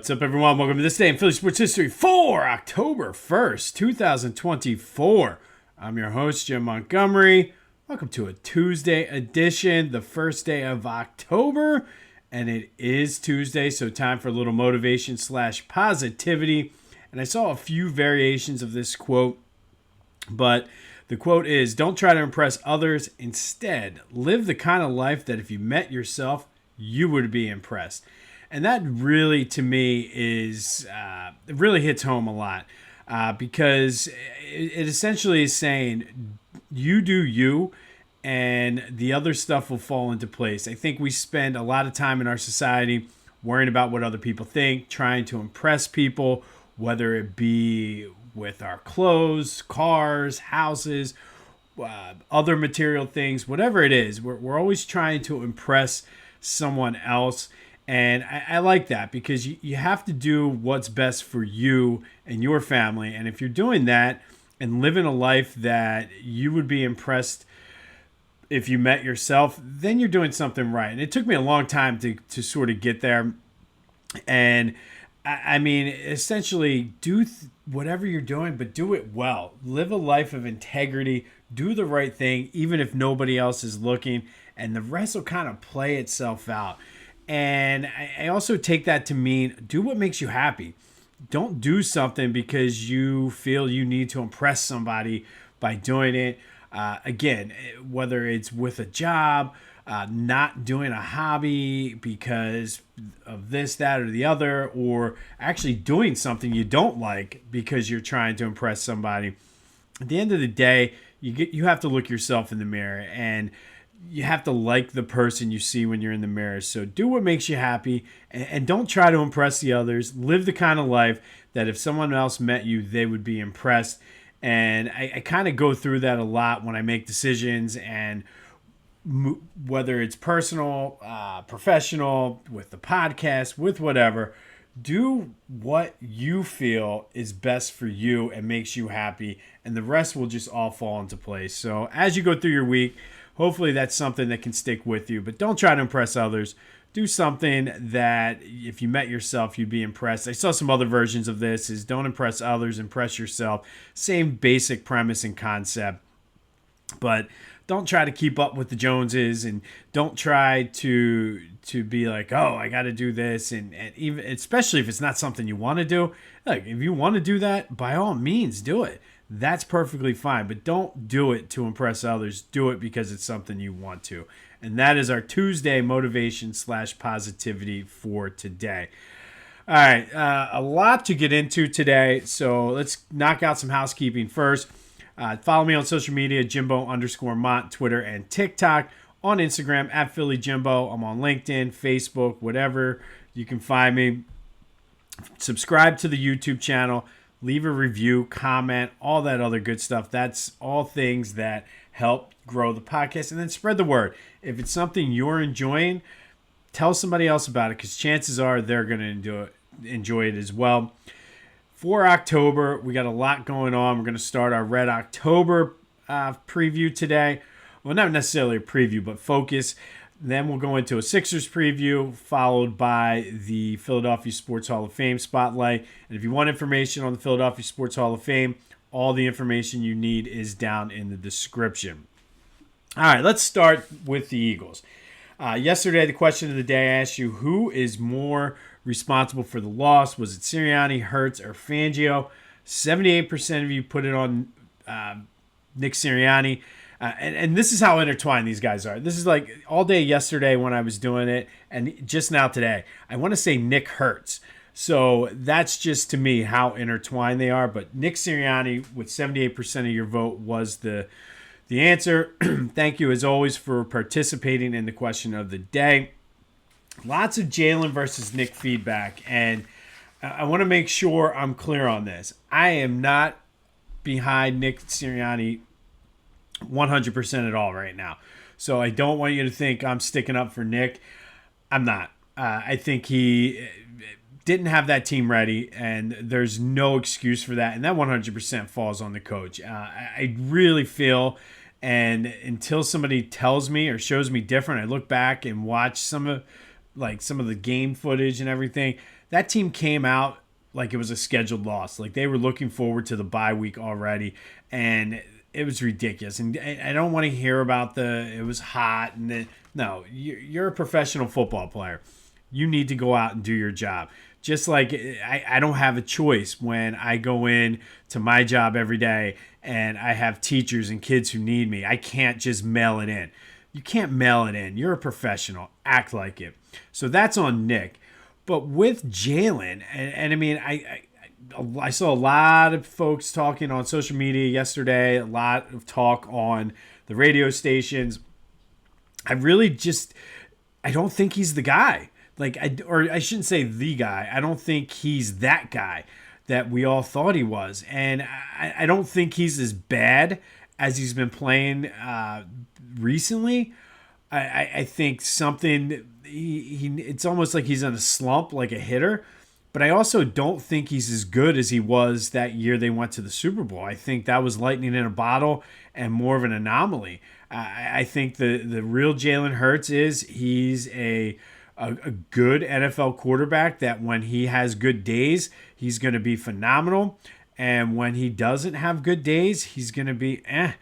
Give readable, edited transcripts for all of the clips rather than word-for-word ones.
What's up, everyone? Welcome to this day in Philly sports history for October 1st, 2024. I'm your host, Jim Montgomery. Welcome to a Tuesday edition, the first day of October, and it is Tuesday, so time for a little motivation / positivity. And I saw a few variations of this quote, but the quote is, don't try to impress others. Instead, live the kind of life that if you met yourself, you would be impressed. And that really, to me, is it really hits home a lot because it essentially is saying you do you and the other stuff will fall into place. I think we spend a lot of time in our society worrying about what other people think, trying to impress people, whether it be with our clothes, cars, houses, other material things, whatever it is. We're always trying to impress someone else. And I like that because you have to do what's best for you and your family. And if you're doing that and living a life that you would be impressed if you met yourself, then you're doing something right. And it took me a long time to sort of get there. And I mean, essentially, do whatever you're doing, but do it well. Live a life of integrity. Do the right thing, even if nobody else is looking. And the rest will kind of play itself out. And I also take that to mean do what makes you happy. Don't do something because you feel you need to impress somebody by doing it. Again, whether it's with a job, not doing a hobby because of this, that, or the other, or actually doing something you don't like because you're trying to impress somebody. At the end of the day, you have to look yourself in the mirror and you have to like the person you see when you're in the mirror. So do what makes you happy and don't try to impress the others. Live the kind of life that if someone else met you, they would be impressed. And I kind of go through that a lot when I make decisions, and whether it's personal, professional, with the podcast, with whatever, do what you feel is best for you and makes you happy, and the rest will just all fall into place. So as you go through your week, hopefully that's something that can stick with you, but don't try to impress others. Do something that if you met yourself, you'd be impressed. I saw some other versions of this is don't impress others, impress yourself. Same basic premise and concept, but don't try to keep up with the Joneses and don't try to be like, oh, I got to do this. And even especially if it's not something you want to do, like if you want to do that, by all means, do it. That's perfectly fine, but don't do it to impress others. Do it because it's something you want to. And that is our Tuesday motivation / positivity for today. All right, a lot to get into today, so let's knock out some housekeeping first. Follow me on social media, Jimbo_Mont, Twitter and TikTok. On Instagram, at Philly Jimbo. I'm on LinkedIn, Facebook, whatever. You can find me. Subscribe to the YouTube channel. Leave a review, comment, all that other good stuff. That's all things that help grow the podcast. And then spread the word. If it's something you're enjoying, tell somebody else about it because chances are they're going to enjoy it as well. For October, we got a lot going on. We're going to start our Red October preview today. Well, not necessarily a preview, but focus. Then we'll go into a Sixers preview, followed by the Philadelphia Sports Hall of Fame spotlight. And if you want information on the Philadelphia Sports Hall of Fame, all the information you need is down in the description. All right, let's start with the Eagles. Yesterday, the question of the day I asked you, who is more responsible for the loss? Was it Sirianni, Hurts, or Fangio? 78% of you put it on Nick Sirianni. And this is how intertwined these guys are. This is like all day yesterday when I was doing it, and just now today. I want to say Nick Hurts. So that's just to me how intertwined they are. But Nick Sirianni with 78% of your vote was the answer. Thank you as always for participating in the question of the day. Lots of Jalen versus Nick feedback, and I want to make sure I'm clear on this. I am not behind Nick Sirianni 100% at all right now. So I don't want you to think I'm sticking up for Nick. I'm not. I think he didn't have that team ready, and there's no excuse for that. And that 100% falls on the coach. I really feel, and until somebody tells me or shows me different, I look back and watch some of the game footage and everything. that team came out like it was a scheduled loss. Like they were looking forward to the bye week already, and it was ridiculous. And I don't want to hear about it was hot. No, you're a professional football player. You need to go out and do your job. Just like I don't have a choice when I go in to my job every day and I have teachers and kids who need me. I can't just mail it in. You can't mail it in. You're a professional. Act like it. So that's on Nick. But with Jalen, and I mean, I saw a lot of folks talking on social media yesterday, a lot of talk on the radio stations. I don't think he's the guy. Like, I shouldn't say the guy. I don't think he's that guy that we all thought he was. And I don't think he's as bad as he's been playing recently. I think it's almost like he's in a slump, like a hitter. But I also don't think he's as good as he was that year they went to the Super Bowl. I think that was lightning in a bottle and more of an anomaly. I think the real Jalen Hurts he's a good NFL quarterback that when he has good days, he's going to be phenomenal. And when he doesn't have good days, he's going to be eh.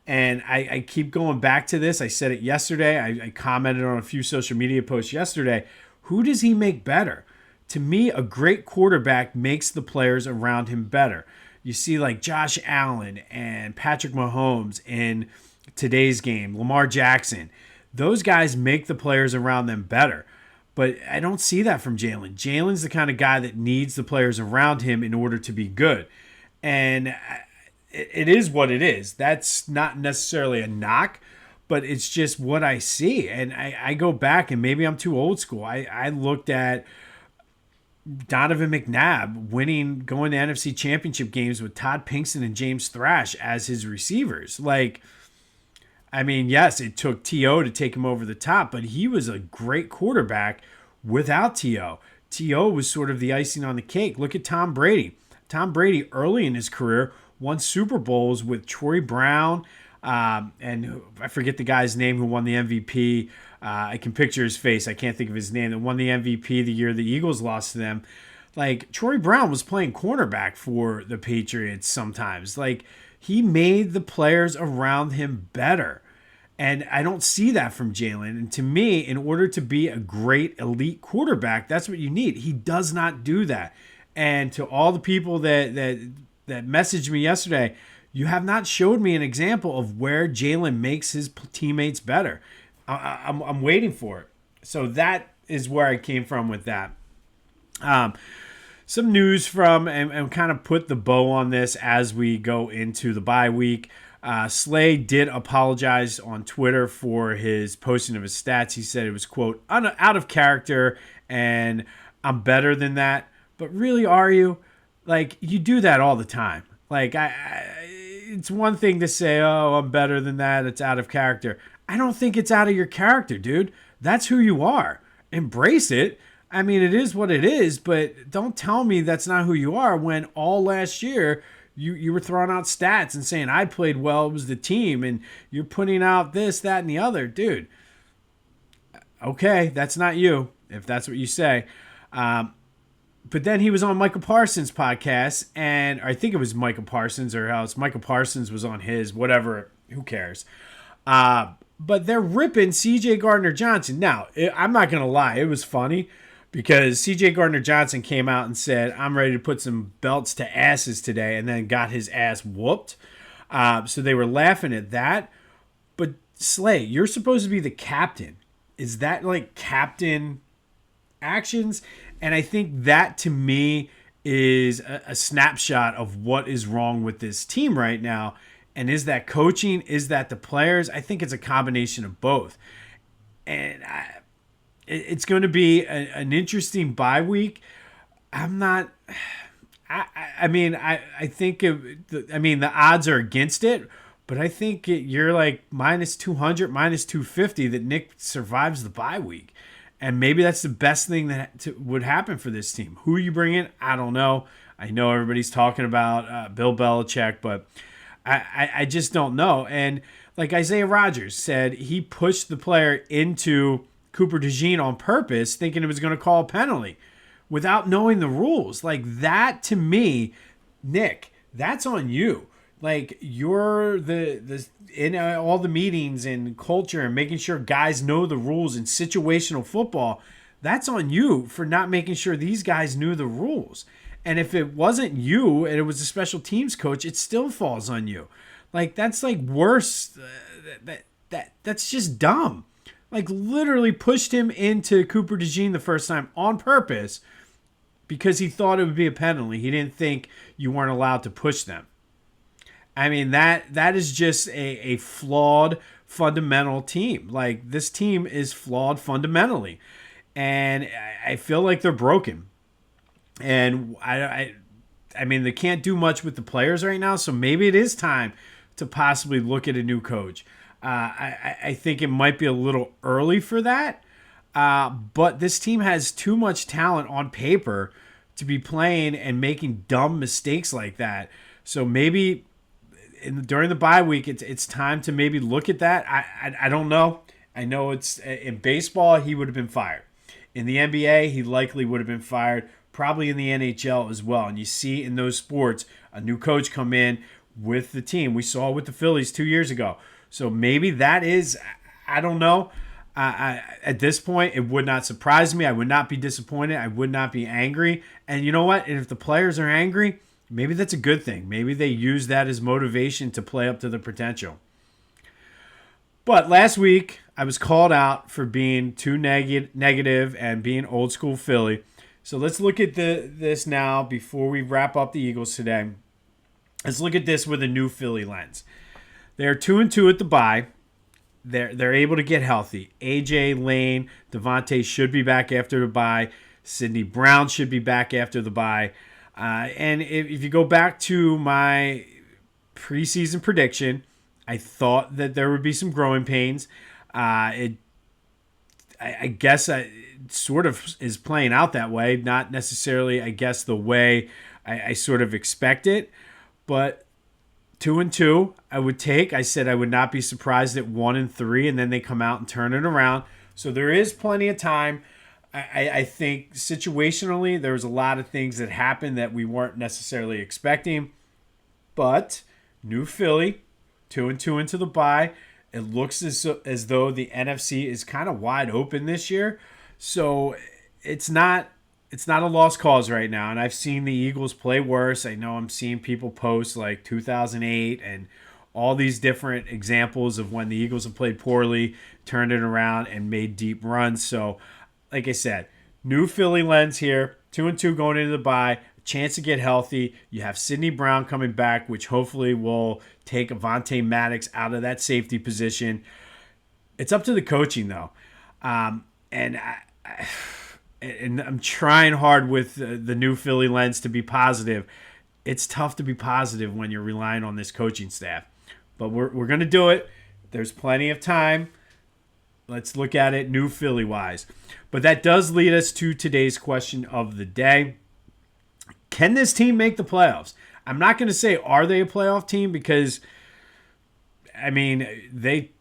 And I keep going back to this. I said it yesterday. I commented on a few social media posts yesterday. Who does he make better? To me, a great quarterback makes the players around him better. You see like Josh Allen and Patrick Mahomes in today's game, Lamar Jackson. Those guys make the players around them better. But I don't see that from Jalen. Jalen's the kind of guy that needs the players around him in order to be good. And it is what it is. That's not necessarily a knock, but it's just what I see. And I go back, and maybe I'm too old school. I looked at Donovan McNabb going to NFC Championship games with Todd Pinkston and James Thrash as his receivers. Like, I mean, yes, it took T.O. to take him over the top, but he was a great quarterback without T.O. T.O. was sort of the icing on the cake. Look at Tom Brady. Tom Brady, early in his career, won Super Bowls with Troy Brown, and I forget the guy's name who won the MVP. I can picture his face. I can't think of his name. That won the MVP the year the Eagles lost to them. Like, Troy Brown was playing cornerback for the Patriots sometimes. Like, he made the players around him better. And I don't see that from Jalen. And to me, in order to be a great elite quarterback, that's what you need. He does not do that. And to all the people that messaged me yesterday, you have not showed me an example of where Jalen makes his teammates better. I'm waiting for it. So that is where I came from with that. Some news from, and kind of put the bow on this as we go into the bye week. Slay did apologize on Twitter for his posting of his stats. He said it was, quote, out of character, and I'm better than that. But really, are you? Like, you do that all the time. Like, it's one thing to say, oh, I'm better than that. It's out of character. I don't think it's out of your character, dude. That's who you are. Embrace it. I mean, it is what it is, but don't tell me that's not who you are when all last year you were throwing out stats and saying, I played well, it was the team, and you're putting out this, that, and the other. Dude, okay, that's not you, if that's what you say. But then he was on Michael Parsons' podcast, and I think it was Michael Parsons, or else Michael Parsons was on his, whatever, who cares. But they're ripping C.J. Gardner-Johnson. Now, I'm not going to lie, it was funny because C.J. Gardner-Johnson came out and said, I'm ready to put some belts to asses today, and then got his ass whooped. So they were laughing at that. But Slay, you're supposed to be the captain. Is that like captain actions? And I think that, to me, is a snapshot of what is wrong with this team right now. And is that coaching? Is that the players? I think it's a combination of both. And it's going to be an interesting bye week. I'm not... I think the odds are against it, but I think you're like minus 200, minus 250 that Nick survives the bye week. And maybe that's the best thing that would happen for this team. Who you bring in, I don't know. I know everybody's talking about Bill Belichick, but I just don't know. And like Isaiah Rodgers said, he pushed the player into Cooper DeJean on purpose, thinking it was going to call a penalty. without knowing the rules. Like that to me, Nick, that's on you. Like you're the in all the meetings and culture and making sure guys know the rules in situational football. That's on you for not making sure these guys knew the rules. And if it wasn't you and it was a special teams coach, it still falls on you. Like that's like worse. That's just dumb. Like literally pushed him into Cooper DeJean the first time on purpose because he thought it would be a penalty. He didn't think you weren't allowed to push them. I mean, that is just a flawed fundamental team. Like this team is flawed fundamentally. And I feel like they're broken. And I mean, they can't do much with the players right now, so maybe it is time to possibly look at a new coach. I think it might be a little early for that, but this team has too much talent on paper to be playing and making dumb mistakes like that. So maybe during the bye week, it's time to maybe look at that. I don't know. I know it's in baseball, he would have been fired. In the NBA, he likely would have been fired. Probably in the NHL as well. And you see in those sports a new coach come in with the team. We saw it with the Phillies 2 years ago. So maybe that is, I don't know. At this point, it would not surprise me. I would not be disappointed. I would not be angry. And you know what? And if the players are angry, maybe that's a good thing. Maybe they use that as motivation to play up to their potential. But last week, I was called out for being too negative and being old school Philly. So let's look at this now before we wrap up the Eagles today. Let's look at this with a new Philly lens. They're 2-2 at the bye. They're able to get healthy. AJ, Lane, Devontae should be back after the bye. Sidney Brown should be back after the bye. And if you go back to my preseason prediction, I thought that there would be some growing pains. I guess it sort of is playing out that way. Not necessarily, I guess, the way I sort of expect it. But 2-2, I would take. I said I would not be surprised at 1-3, and then they come out and turn it around. So there is plenty of time. I think situationally, there was a lot of things that happened that we weren't necessarily expecting. But new Philly, 2-2 into the bye. It looks as though the NFC is kind of wide open this year. So it's not a lost cause right now. And I've seen the Eagles play worse. I know I'm seeing people post like 2008 and all these different examples of when the Eagles have played poorly, turned it around, and made deep runs. So, like I said, new Philly lens here. 2-2 going into the bye. Chance to get healthy. You have Sidney Brown coming back, which hopefully will take Avonte Maddox out of that safety position. It's up to the coaching, though. And I'm trying hard with the new Philly lens to be positive. It's tough to be positive when you're relying on this coaching staff. But we're going to do it. There's plenty of time. Let's look at it new Philly-wise. But that does lead us to today's question of the day. Can this team make the playoffs? I'm not going to say, are they a playoff team? Because, I mean, they,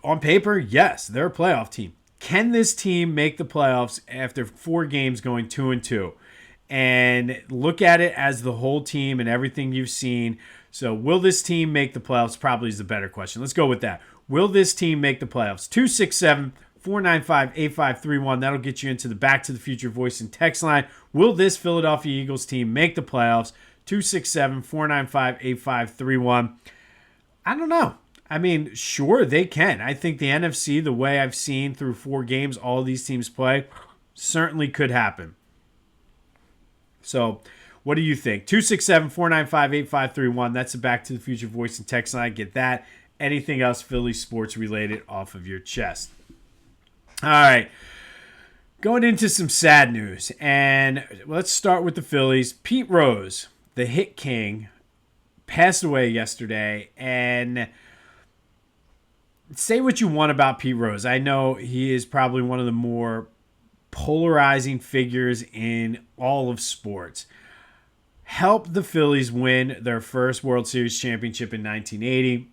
on paper, yes, they're a playoff team. Can this team make the playoffs after 4 games going 2-2? And look at it as the whole team and everything you've seen. So will this team make the playoffs? Probably is the better question. Let's go with that. Will this team make the playoffs? 267-495-8531. That'll get you into the Back to the Future voice and text line. Will this Philadelphia Eagles team make the playoffs? 267-495-8531. I don't know. I mean, sure, they can. I think the NFC, the way I've seen through 4 games all these teams play, certainly could happen. So, what do you think? 267-495-8531. That's the Back to the Future voice and text line. Get that. Anything else Philly sports related off of your chest. All right. Going into some sad news. And let's start with the Phillies. Pete Rose, the hit king, passed away yesterday. And say what you want about Pete Rose. I know he is probably one of the more polarizing figures in all of sports. Helped the Phillies win their first World Series championship in 1980.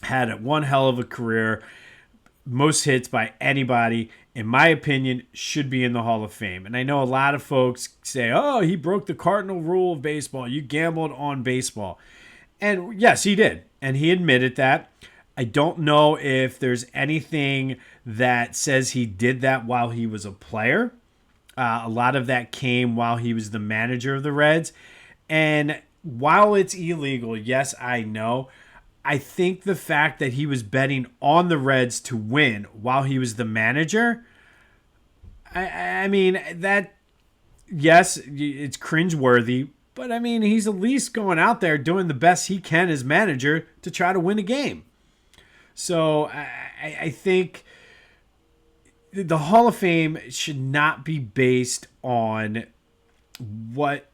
Had one hell of a career. most hits by anybody, in my opinion, should be in the Hall of Fame. And I know a lot of folks say, oh, he broke the cardinal rule of baseball. You gambled on baseball. And yes, he did. And he admitted that. I don't know if there's anything that says he did that while he was a player. A lot of that came while he was the manager of the Reds. And while it's illegal, yes, I know. I think the fact that he was betting on the Reds to win while he was the manager, I mean, that, yes, it's cringeworthy, but I mean, he's at least going out there doing the best he can as manager to try to win a game. So I think the Hall of Fame should not be based on what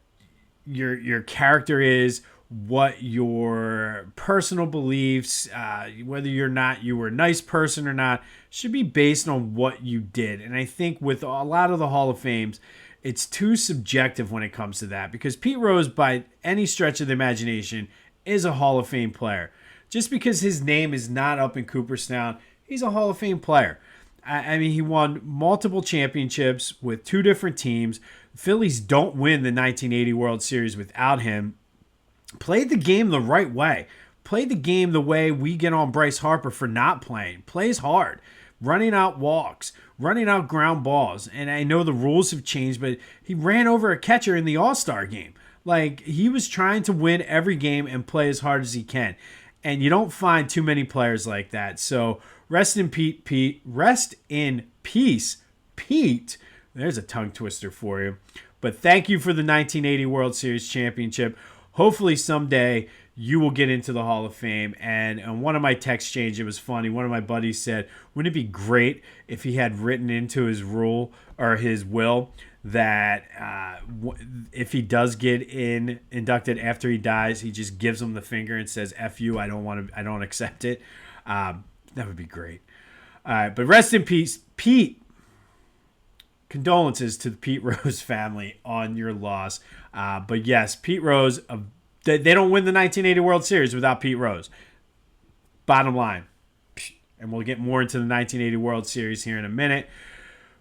your character is, what your personal beliefs, whether you were a nice person or not, should be based on what you did. And I think with a lot of the Hall of Fames, it's too subjective when it comes to that, because Pete Rose, by any stretch of the imagination, is a Hall of Fame player. Just because his name is not up in Cooperstown, he's a Hall of Fame player. I mean, he won multiple championships with two different teams. The Phillies don't win the 1980 World Series without him. Played the game the right way. Played the game the way we get on Bryce Harper for not playing. Plays hard. Running out walks. Running out ground balls. And I know the rules have changed, but he ran over a catcher in the All-Star game. Like, he was trying to win every game and play as hard as he can. And you don't find too many players like that. So rest in Pete. Rest in peace, Pete. There's a tongue twister for you. But thank you for the 1980 World Series championship. Hopefully someday you will get into the Hall of Fame. And on one of my text exchanges, it was funny. One of my buddies said, wouldn't it be great if he had written into his rule or his will that if he does get inducted after he dies, he just gives him the finger and says, F you, I don't accept it. That would be great. All right, but rest in peace, Pete. Condolences to the Pete Rose family on your loss. But yes, Pete Rose, they don't win the 1980 World Series without Pete Rose. Bottom line. And we'll get more into the 1980 World Series here in a minute.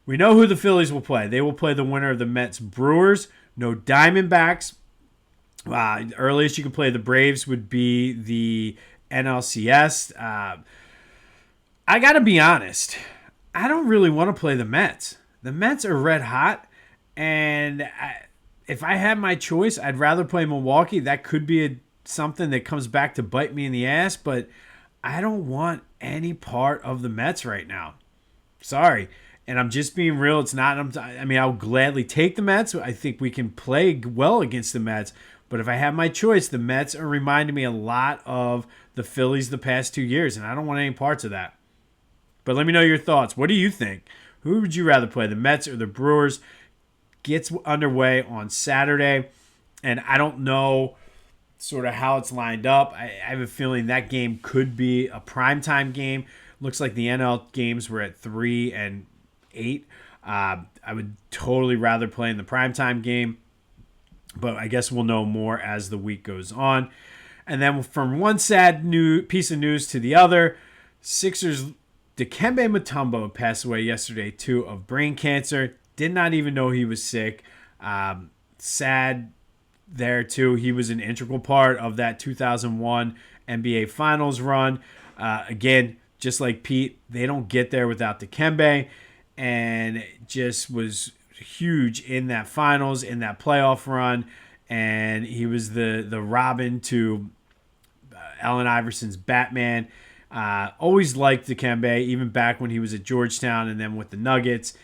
We know who the Phillies will play. They will play the winner of the Mets Brewers. No Diamondbacks. The earliest you can play the Braves would be the NLCS. I got to be honest. I don't really want to play the Mets. The Mets are red hot. And if I had my choice, I'd rather play Milwaukee. That could be something that comes back to bite me in the ass. But I don't want any part of the Mets right now. Sorry. And I'm just being real. It's not. I mean, I'll gladly take the Mets. I think we can play well against the Mets. But if I have my choice, the Mets are reminding me a lot of the Phillies the past 2 years, and I don't want any parts of that. But let me know your thoughts. What do you think? Who would you rather play, the Mets or the Brewers? Gets underway on Saturday, and I don't know sort of how it's lined up. I have a feeling that game could be a primetime game. Looks like the NL games were at 3 and 8. I would totally rather play in the primetime game, but I guess we'll know more as the week goes on. And then from one sad piece of news to the other, Sixers Dikembe Mutombo passed away yesterday too of brain cancer. Did not even know he was sick. Sad there too. He was an integral part of that 2001 NBA Finals run. Again, just like Pete, they don't get there without Dikembe. And just was huge in that finals, in that playoff run. And he was the Robin to Allen Iverson's Batman. Always liked Dikembe, even back when he was at Georgetown and then with the Nuggets.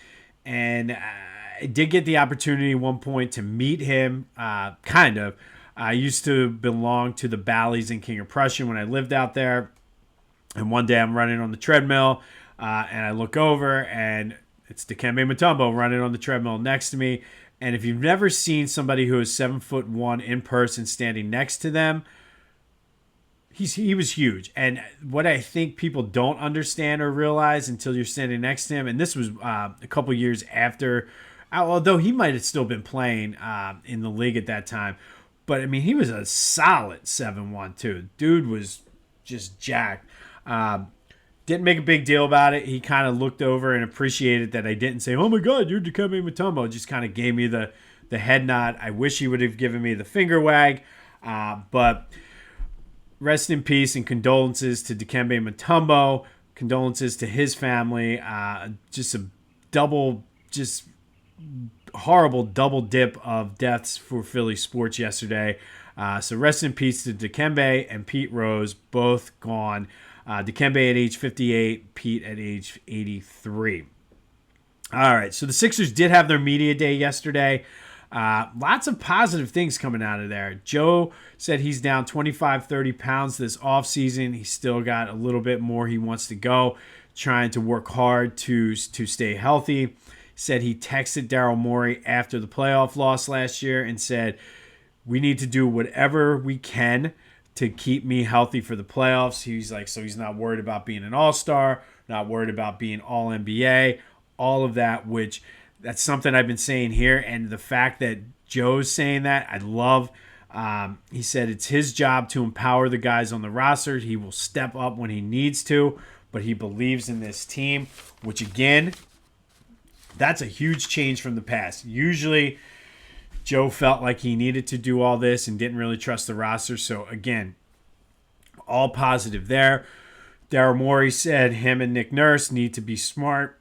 And I did get the opportunity at one point to meet him, kind of. I used to belong to the Bally's in King of Prussia when I lived out there. And one day I'm running on the treadmill, and I look over, and it's Dikembe Mutombo running on the treadmill next to me. And if you've never seen somebody who is 7'1" in person standing next to them, he was huge. And what I think people don't understand or realize until you're standing next to him, and this was a couple years after, although he might have still been playing in the league at that time. But, I mean, he was a solid 7'1", too. Dude was just jacked. Didn't make a big deal about it. He kind of looked over and appreciated that I didn't say, "Oh my God, you're Dikembe Mutombo." Just kind of gave me the head nod. I wish he would have given me the finger wag, but rest in peace and condolences to Dikembe Mutombo. Condolences to his family. Just a horrible double dip of deaths for Philly sports yesterday. So rest in peace to Dikembe and Pete Rose, both gone. Dikembe at age 58, Pete at age 83. All right, so the Sixers did have their media day yesterday. Lots of positive things coming out of there. Joe said he's down 25, 30 pounds this offseason. He's still got a little bit more he wants to go, trying to work hard to stay healthy. Said he texted Daryl Morey after the playoff loss last year and said, "We need to do whatever we can to keep me healthy for the playoffs." He's like, so he's not worried about being an all-star, not worried about being all-NBA, all of that, which that's something I've been saying here. And the fact that Joe's saying that, I love. He said it's his job to empower the guys on the roster. He will step up when he needs to, but he believes in this team, which again, that's a huge change from the past. Usually, Joe felt like he needed to do all this and didn't really trust the roster. So again, all positive there. Daryl Morey said him and Nick Nurse need to be smart,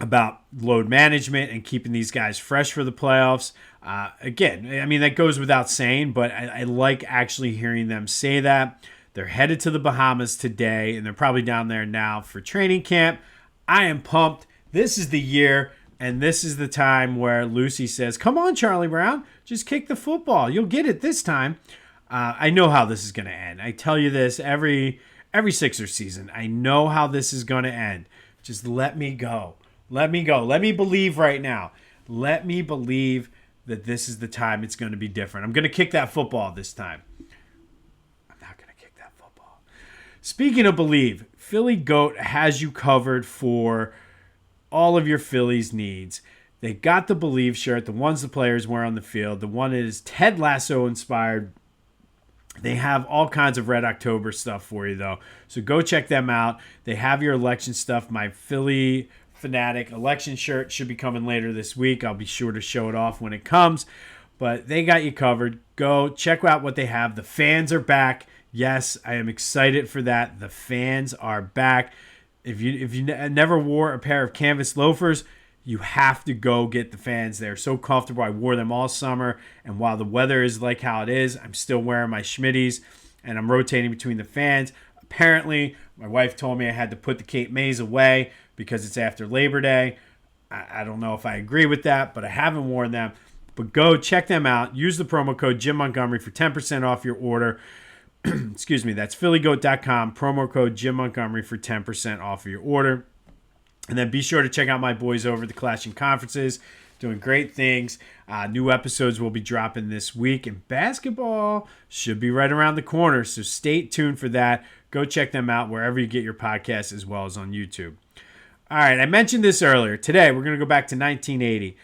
about load management and keeping these guys fresh for the playoffs. Again, I mean, that goes without saying, but I like actually hearing them say that. They're headed to the Bahamas today, and they're probably down there now for training camp. I am pumped. This is the year, and this is the time where Lucy says, "Come on, Charlie Brown, just kick the football. You'll get it this time." I know how this is going to end. I tell you this every Sixers season. I know how this is going to end. Just let me go. Let me go. Let me believe right now. Let me believe that this is the time it's going to be different. I'm going to kick that football this time. I'm not going to kick that football. Speaking of believe, Philly Goat has you covered for all of your Phillies needs. They got the Believe shirt, the ones the players wear on the field, the one that is Ted Lasso inspired. They have all kinds of Red October stuff for you, though. So go check them out. They have your election stuff. My Philly Fanatic election shirt should be coming later this week. I'll be sure to show it off when it comes. But they got you covered. Go check out what they have. The fans are back. Yes, I am excited for that. The fans are back. If you never wore a pair of canvas loafers, you have to go get the fans. They're so comfortable. I wore them all summer, and while the weather is like how it is, I'm still wearing my Schmitties, and I'm rotating between the fans. Apparently, my wife told me I had to put the Cape Mays away because it's after Labor Day. I don't know if I agree with that, but I haven't worn them. But go check them out. Use the promo code Jim Montgomery for 10% off your order. Excuse me, that's phillygoat.com. Promo code Jim Montgomery for 10% off of your order. And then be sure to check out my boys over at the Clashing Conferences. Doing great things. New episodes will be dropping this week. And basketball should be right around the corner. So stay tuned for that. Go check them out wherever you get your podcasts as well as on YouTube. All right, I mentioned this earlier. Today, we're going to go back to 1980.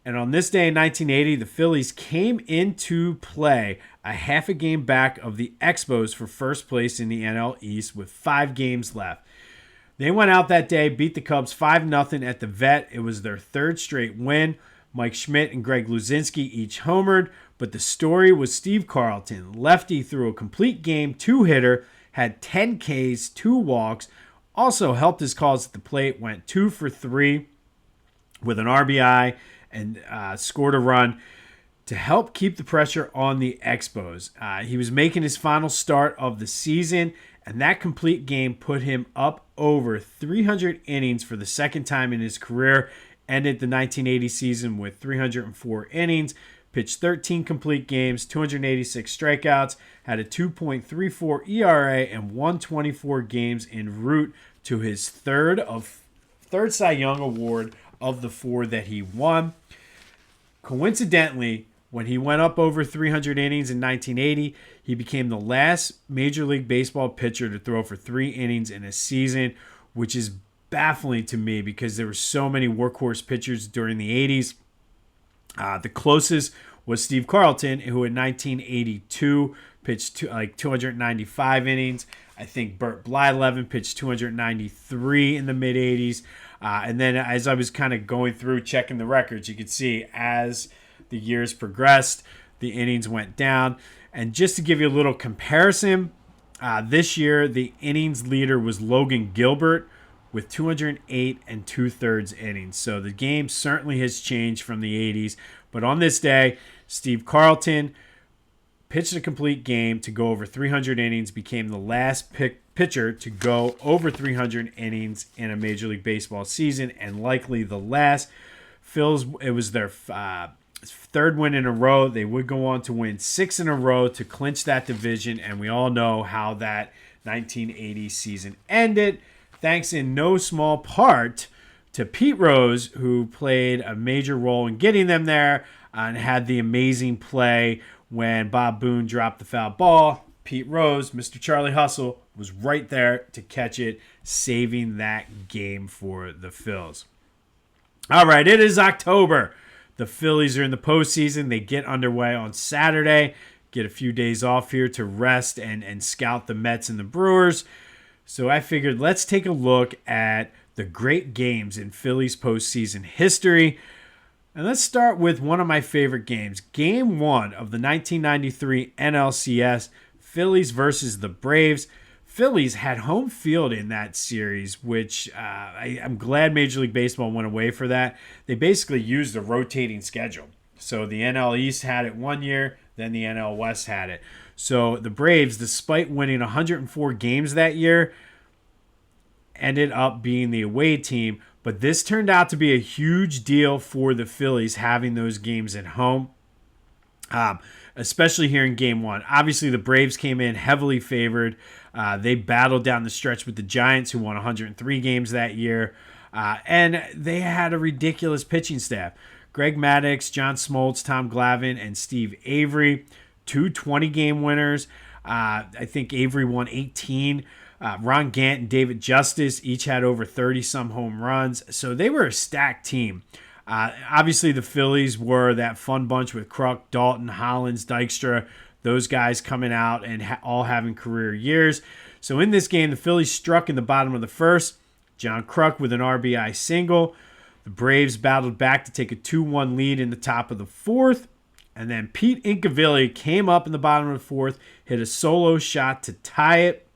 And on this day in 1980, the Phillies came into play a half a game back of the Expos for first place in the NL East with 5 games left. They went out that day, beat the Cubs 5-0 at the Vet. It was their third straight win. Mike Schmidt and Greg Luzinski each homered, but the story was Steve Carlton. Lefty threw a complete game, 2-hitter, had 10 Ks, 2 walks, also helped his calls at the plate, went 2 for 3 with an RBI and scored a run to help keep the pressure on the Expos. He was making his final start of the season, and that complete game put him up over 300 innings for the second time in his career. Ended the 1980 season with 304 innings, pitched 13 complete games, 286 strikeouts, had a 2.34 ERA, and 124 games en route to his third Cy Young Award of the 4 that he won. Coincidentally, when he went up over 300 innings in 1980, he became the last Major League Baseball pitcher to throw for 3 innings in a season, which is baffling to me because there were so many workhorse pitchers during the 80s. The closest was Steve Carlton, who in 1982 pitched 295 innings. I think Burt Blyleven pitched 293 in the mid-80s. And then as I was kind of going through checking the records, you could see as the years progressed, the innings went down. And just to give you a little comparison, this year the innings leader was Logan Gilbert with 208 and 2/3 innings. So the game certainly has changed from the 80s. But on this day, Steve Carlton pitched a complete game to go over 300 innings, became the last pitcher to go over 300 innings in a Major League Baseball season, and likely the last. Phillies, it was their third win in a row. They would go on to win 6 in a row to clinch that division, and we all know how that 1980 season ended, thanks in no small part to Pete Rose, who played a major role in getting them there and had the amazing play when Bob Boone dropped the foul ball. Pete Rose, Mr. Charlie Hustle, was right there to catch it, saving that game for the Phils. All right, it is October. The Phillies are in the postseason. They get underway on Saturday, get a few days off here to rest and scout the Mets and the Brewers. So I figured let's take a look at the great games in Phillies postseason history. And let's start with one of my favorite games. Game 1 of the 1993 NLCS, Phillies versus the Braves. Phillies had home field in that series, which I'm glad Major League Baseball went away for that. They basically used a rotating schedule. So the NL East had it one year, then the NL West had it. So the Braves, despite winning 104 games that year, ended up being the away team. But this turned out to be a huge deal for the Phillies having those games at home, especially here in Game 1. Obviously, the Braves came in heavily favored. They battled down the stretch with the Giants, who won 103 games that year. And they had a ridiculous pitching staff. Greg Maddux, John Smoltz, Tom Glavine, and Steve Avery, 2 20-game winners. I think Avery won 18. Ron Gant and David Justice each had over 30-some home runs. So they were a stacked team. Obviously, the Phillies were that fun bunch with Kruk, Dalton, Hollins, Dykstra, those guys coming out and all having career years. So in this game, the Phillies struck in the bottom of the first. John Kruk with an RBI single. The Braves battled back to take a 2-1 lead in the top of the fourth. And then Pete Incaviglia came up in the bottom of the fourth, hit a solo shot to tie it.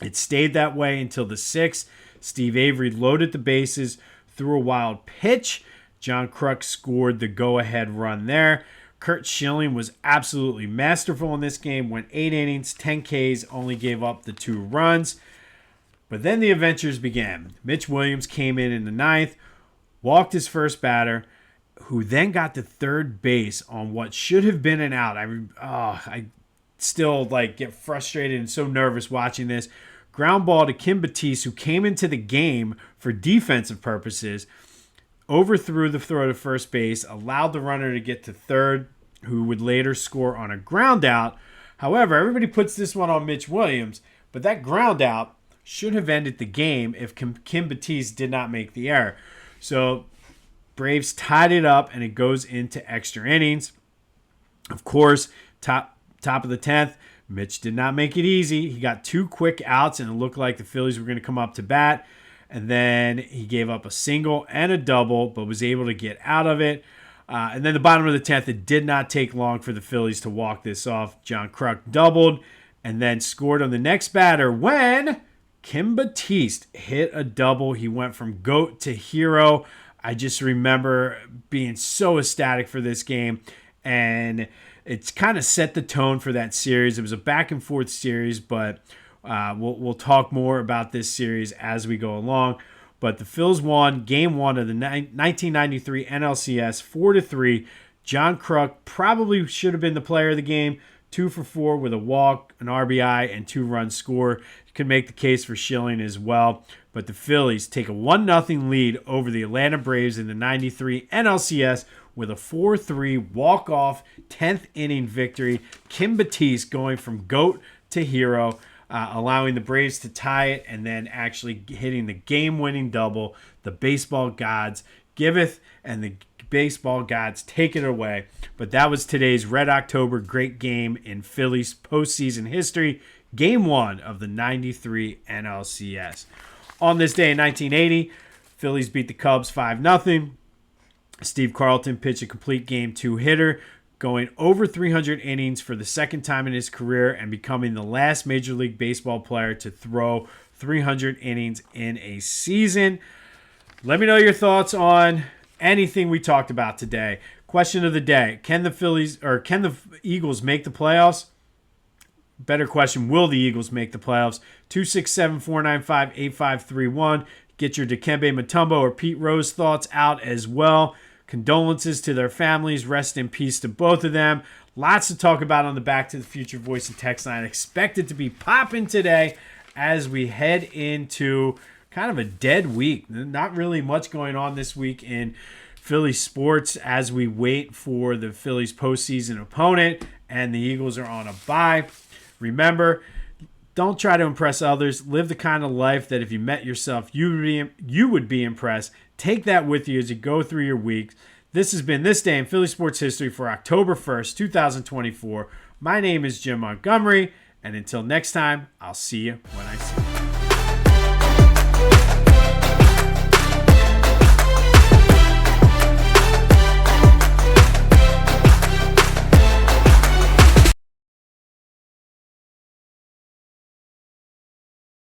It stayed that way until the sixth. Steve Avery loaded the bases, threw a wild pitch. John Kruk scored the go-ahead run there. Curt Schilling was absolutely masterful in this game, went 8 innings, 10 Ks, only gave up the 2 runs. But then the adventures began. Mitch Williams came in the ninth, walked his first batter, who then got to third base on what should have been an out. I still get frustrated and so nervous watching this. Ground ball to Dikembe, who came into the game for defensive purposes, overthrew the throw to first base, allowed the runner to get to third, who would later score on a ground out. However, everybody puts this one on Mitch Williams, but that ground out should have ended the game if Dikembe did not make the error. So Braves tied it up, and it goes into extra innings. Of course, top of the 10th, Mitch did not make it easy. He got 2 quick outs, and it looked like the Phillies were going to come up to bat. And then he gave up a single and a double, but was able to get out of it. And then the bottom of the 10th, it did not take long for the Phillies to walk this off. John Kruk doubled and then scored on the next batter when Dikembe hit a double. He went from GOAT to hero. I just remember being so ecstatic for this game. And it's kind of set the tone for that series. It was a back-and-forth series, but we'll talk more about this series as we go along. But the Phils won Game 1 of the 1993 NLCS 4-3. John Kruk probably should have been the player of the game. 2 for 4 with a walk, an RBI, and 2-run score. You could make the case for Schilling as well. But the Phillies take a 1-0 lead over the Atlanta Braves in the 93 NLCS with a 4-3 walk-off 10th inning victory. Dikembe going from GOAT to hero, allowing the Braves to tie it and then actually hitting the game-winning double. The baseball gods giveth, and the baseball gods take it away. But that was today's Red October great game in Phillies postseason history, Game 1 of the 93 NLCS. On this day in 1980, Phillies beat the Cubs 5-0. Steve Carlton pitched a complete Game 2 hitter, going over 300 innings for the second time in his career and becoming the last Major League Baseball player to throw 300 innings in a season. Let me know your thoughts on anything we talked about today. Question of the day: Can the Eagles make the playoffs? Better question: Will the Eagles make the playoffs? 267-495-8531. Get your Dikembe, Mutombo, or Pete Rose thoughts out as well. Condolences to their families. Rest in peace to both of them. Lots to talk about on the Back to the Future voice and text line. Expected to be popping today as we head into kind of a dead week. Not really much going on this week in Philly sports as we wait for the Phillies postseason opponent and the Eagles are on a bye. Remember, don't try to impress others. Live the kind of life that if you met yourself, you would be impressed. Take that with you as you go through your week. This has been This Day in Philly Sports History for October 1st, 2024. My name is Jim Montgomery, and until next time, I'll see you when I see you.